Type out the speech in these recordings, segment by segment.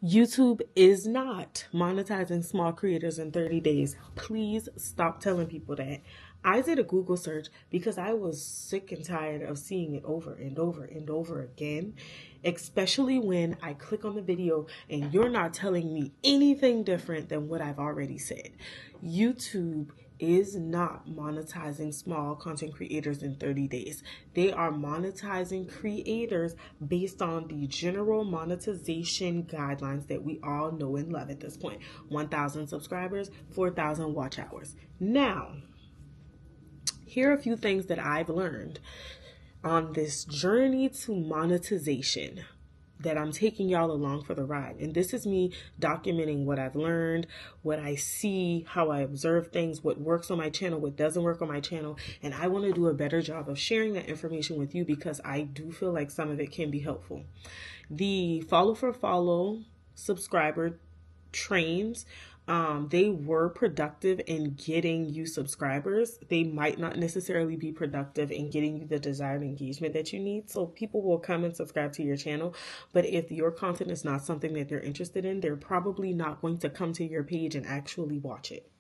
YouTube is not monetizing small creators in 30 days. Please stop telling people that. I did a Google search because I was sick and tired of seeing it over and over and over again, especially when I click on the video and you're not telling me anything different than what I've already said. YouTube is not monetizing small content creators in 30 days. They are monetizing creators based on the general monetization guidelines that we all know and love at this point. 1,000 subscribers, 4,000 watch hours. Now, here are a few things that I've learned on this journey to monetization that I'm taking y'all along for the ride. And this is me documenting what I've learned, what I see, how I observe things, what works on my channel, what doesn't work on my channel. And I want to do a better job of sharing that information with you because I do feel like some of it can be helpful. The follow for follow subscriber trains, they were productive in getting you subscribers. They might not necessarily be productive in getting you the desired engagement that you need. So people will come and subscribe to your channel, but if your content is not something that they're interested in, they're probably not going to come to your page and actually watch it.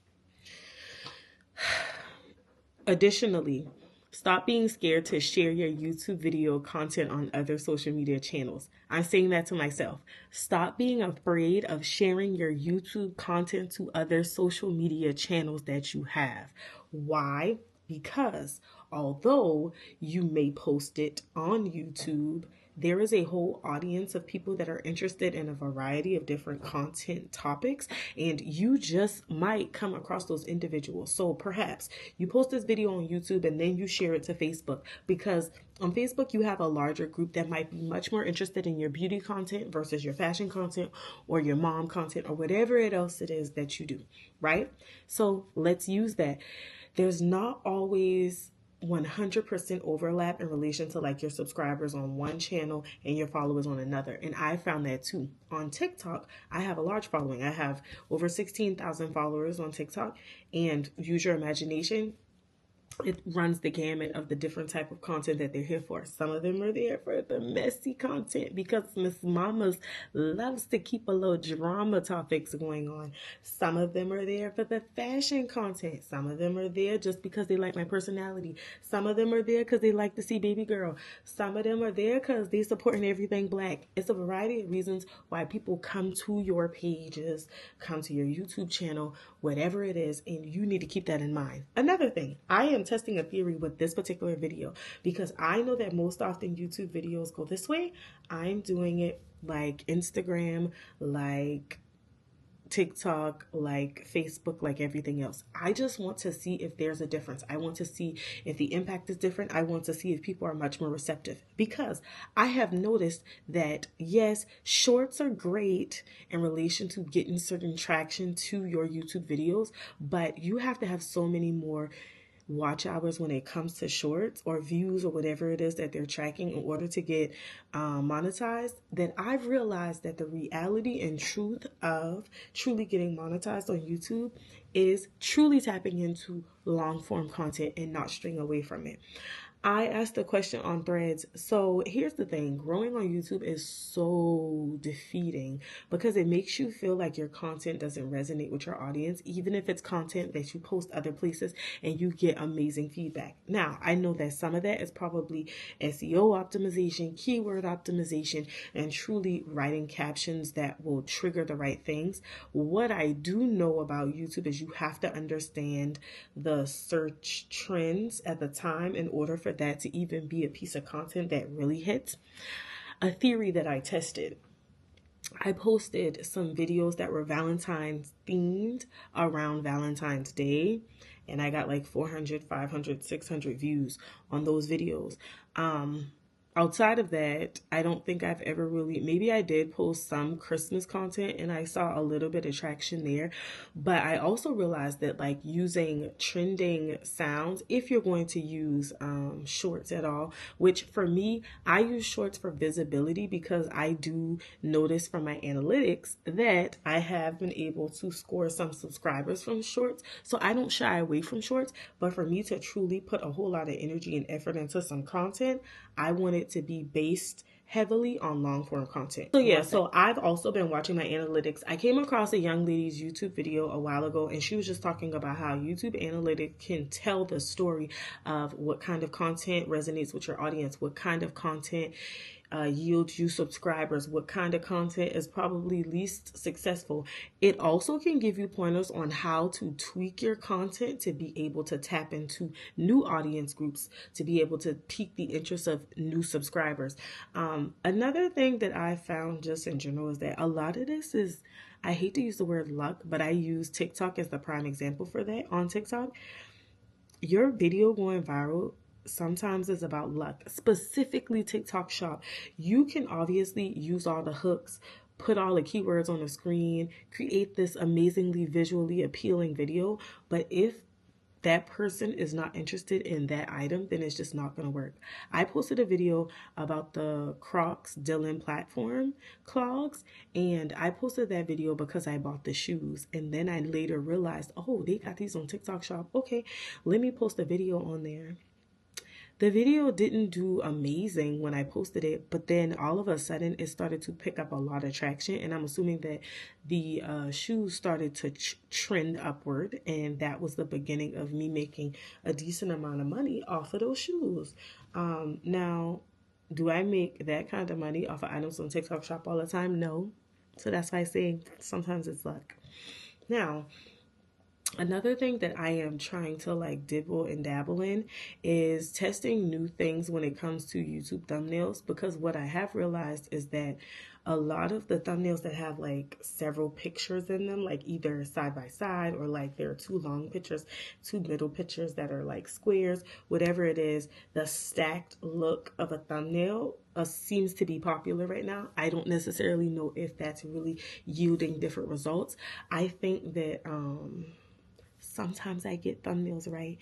Additionally, stop being scared to share your YouTube video content on other social media channels. I'm saying that to myself. Stop being afraid of sharing your YouTube content to other social media channels that you have. Why? Because although you may post it on YouTube, there is a whole audience of people that are interested in a variety of different content topics, and you just might come across those individuals. So perhaps you post this video on YouTube and then you share it to Facebook, because on Facebook you have a larger group that might be much more interested in your beauty content versus your fashion content or your mom content or whatever else it is that you do, right? So let's use that. There's not always 100% overlap in relation to like your subscribers on one channel and your followers on another. And I found that too. On TikTok, I have a large following. I have over 16,000 followers on TikTok, and use your imagination. It runs the gamut of the different type of content that they're here for. Some of them are there for the messy content because Miss Mamas loves to keep a little drama topics going on. Some of them are there for the fashion content. Some of them are there just because they like my personality. Some of them are there because they like to see baby girl. Some of them are there because they supporting everything black. It's a variety of reasons why people come to your pages, come to your YouTube channel, whatever it is, and you need to keep that in mind. Another thing, I am testing a theory with this particular video because I know that most often YouTube videos go this way. I'm doing it like Instagram, like TikTok, like Facebook, like everything else. I just want to see if there's a difference. I want to see if the impact is different. I want to see if people are much more receptive, because I have noticed that yes, shorts are great in relation to getting certain traction to your YouTube videos, but you have to have so many more watch hours when it comes to shorts or views or whatever it is that they're tracking in order to get monetized, that I've realized that the reality and truth of truly getting monetized on YouTube is truly tapping into long form content and not straying away from it. I asked a question on Threads. So here's the thing, growing on YouTube is so defeating because it makes you feel like your content doesn't resonate with your audience, even if it's content that you post other places and you get amazing feedback. Now, I know that some of that is probably SEO optimization, keyword optimization, and truly writing captions that will trigger the right things. What I do know about YouTube is you have to understand the search trends at the time in order for that to even be a piece of content that really hits. A theory that I tested, I posted some videos that were Valentine's themed around Valentine's Day, and I got like 400, 500, 600 views on those videos. Outside of that, I don't think I've ever really, maybe I did post some Christmas content and I saw a little bit of traction there. But I also realized that like using trending sounds, if you're going to use shorts at all, which for me, I use shorts for visibility because I do notice from my analytics that I have been able to score some subscribers from shorts. So I don't shy away from shorts, but for me to truly put a whole lot of energy and effort into some content, I want it to be based heavily on long form content. So yeah, so I've also been watching my analytics. I came across a young lady's YouTube video a while ago, and she was just talking about how YouTube analytics can tell the story of what kind of content resonates with your audience, what kind of content yields you subscribers, what kind of content is probably least successful. It also can give you pointers on how to tweak your content to be able to tap into new audience groups, to be able to pique the interest of new subscribers. Another thing that I found just in general is that a lot of this is, I hate to use the word luck, but I use TikTok as the prime example for that. On TikTok, your video going viral sometimes is about luck, specifically TikTok Shop. You can obviously use all the hooks, put all the keywords on the screen, create this amazingly visually appealing video, but if that person is not interested in that item, then it's just not going to work. I posted a video about the Crocs Dylan platform clogs, and I posted that video because I bought the shoes, and then I later realized, oh, they got these on TikTok Shop. Okay, let me post a video on there. The video didn't do amazing when I posted it, but then all of a sudden it started to pick up a lot of traction, and I'm assuming that the shoes started to trend upward, and that was the beginning of me making a decent amount of money off of those shoes. Now, do I make that kind of money off of items on TikTok Shop all the time? No. So that's why I say sometimes it's luck. Now, another thing that I am trying to like dibble and dabble in is testing new things when it comes to YouTube thumbnails, because what I have realized is that a lot of the thumbnails that have like several pictures in them, like either side by side or like there are two long pictures, two middle pictures that are like squares, whatever it is, the stacked look of a thumbnail seems to be popular right now. I don't necessarily know if that's really yielding different results. I think that sometimes I get thumbnails right,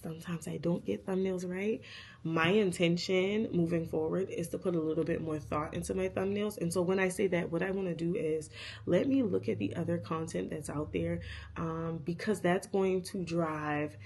sometimes I don't get thumbnails right. My intention moving forward is to put a little bit more thought into my thumbnails. And so when I say that, what I want to do is let me look at the other content that's out there, because that's going to drive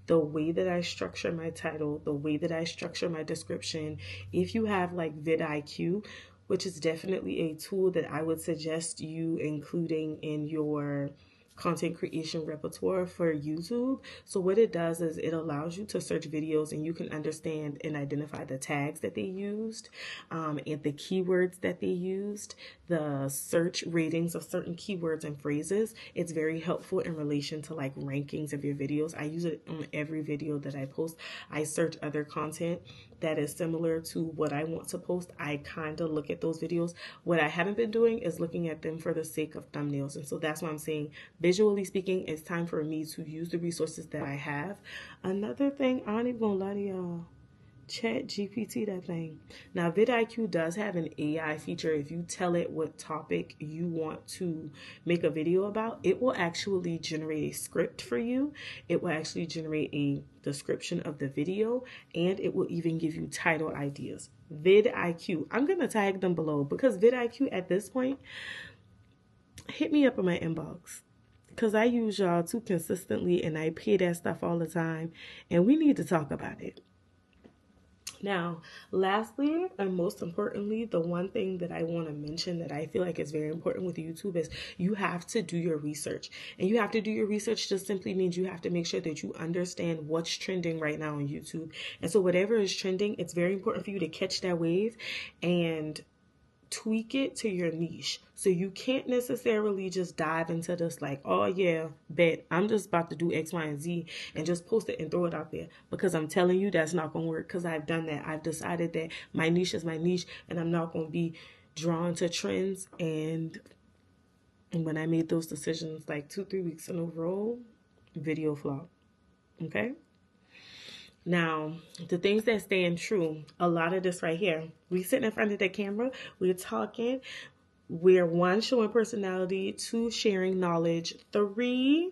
the way that I structure my title, the way that I structure my description. If you have like vidIQ, which is definitely a tool that I would suggest you including in your content creation repertoire for YouTube. So what it does is it allows you to search videos and you can understand and identify the tags that they used, and the keywords that they used, the search ratings of certain keywords and phrases. It's very helpful in relation to like rankings of your videos. I use it on every video that I post. I search other content that is similar to what I want to post. I kind of look at those videos. What I haven't been doing is looking at them for the sake of thumbnails. And so that's why I'm saying, visually speaking, it's time for me to use the resources that I have. Another thing, I ain't even gonna lie to y'all, Chat GPT, that thing. Now, vidIQ does have an AI feature. If you tell it what topic you want to make a video about, it will actually generate a script for you. It will actually generate a description of the video, and it will even give you title ideas. vidIQ. I'm going to tag them below because vidIQ at this point, hit me up in my inbox, because I use y'all too consistently and I pay that stuff all the time, and we need to talk about it. Now, lastly, and most importantly, the one thing that I want to mention that I feel like is very important with YouTube is you have to do your research. And you have to do your research just simply means you have to make sure that you understand what's trending right now on YouTube. And so whatever is trending, it's very important for you to catch that wave and tweak it to your niche. So you can't necessarily just dive into this like, oh yeah, bet I'm just about to do X, Y, and Z and just post it and throw it out there, because I'm telling you that's not going to work, because I've done that. I've decided that my niche is my niche and I'm not going to be drawn to trends. And when I made those decisions like 2-3 weeks in a row, video flop. Okay. Now, the things that stand true, a lot of this right here, we sitting in front of the camera, we're talking, we're 1, showing personality, 2, sharing knowledge, 3,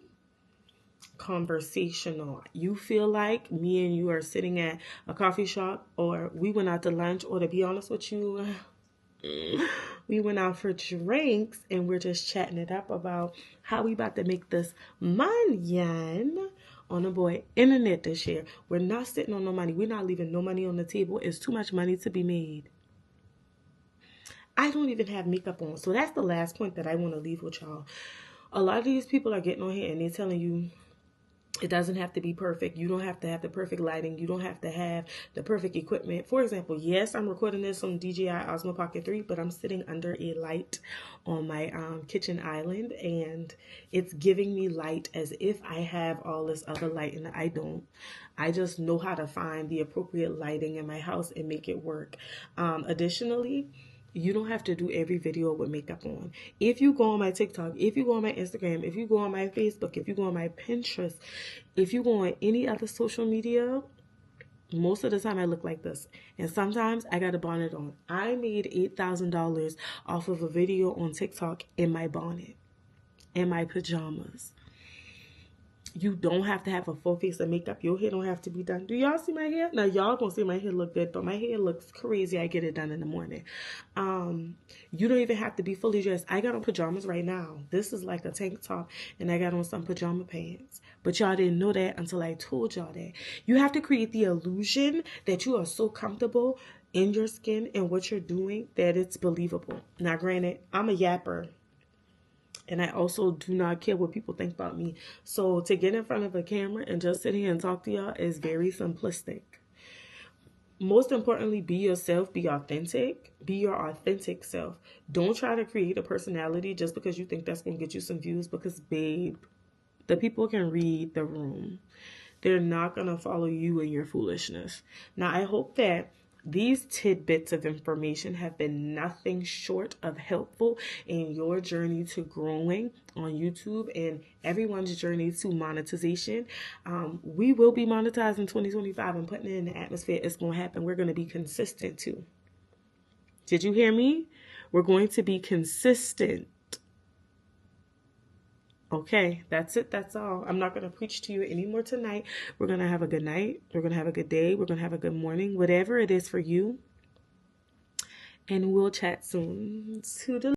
conversational. You feel like me and you are sitting at a coffee shop, or we went out to lunch, or to be honest with you, we went out for drinks and we're just chatting it up about how we about to make this money on the boy internet this year. We're not sitting on no money. We're not leaving no money on the table. It's too much money to be made. I don't even have makeup on. So that's the last point that I want to leave with y'all. A lot of these people are getting on here and they're telling you it doesn't have to be perfect. You don't have to have the perfect lighting. You don't have to have the perfect equipment. For example, yes, I'm recording this on DJI Osmo Pocket 3, but I'm sitting under a light on my kitchen island, and it's giving me light as if I have all this other light, and I don't. I just know how to find the appropriate lighting in my house and make it work. Additionally, you don't have to do every video with makeup on. If you go on my TikTok, if you go on my Instagram, if you go on my Facebook, if you go on my Pinterest, if you go on any other social media, most of the time I look like this. And sometimes I got a bonnet on. I made $8,000 off of a video on TikTok in my bonnet, in my pajamas. You don't have to have a full face of makeup. Your hair don't have to be done. Do y'all see my hair? Now, y'all gonna see my hair look good, but my hair looks crazy. I get it done in the morning. You don't even have to be fully dressed. I got on pajamas right now. This is like a tank top, and I got on some pajama pants. But y'all didn't know that until I told y'all that. You have to create the illusion that you are so comfortable in your skin and what you're doing that it's believable. Now, granted, I'm a yapper. And I also do not care what people think about me. So to get in front of a camera and just sit here and talk to y'all is very simplistic. Most importantly, be yourself, be authentic, be your authentic self. Don't try to create a personality just because you think that's going to get you some views, because, babe, the people can read the room. They're not going to follow you and your foolishness. Now, I hope that these tidbits of information have been nothing short of helpful in your journey to growing on YouTube and everyone's journey to monetization. We will be monetizing 2025 and putting it in the atmosphere. It's going to happen. We're going to be consistent too. Did you hear me? We're going to be consistent. Okay, that's it. That's all. I'm not going to preach to you anymore tonight. We're going to have a good night. We're going to have a good day. We're going to have a good morning, whatever it is for you. And we'll chat soon. Toodaloo.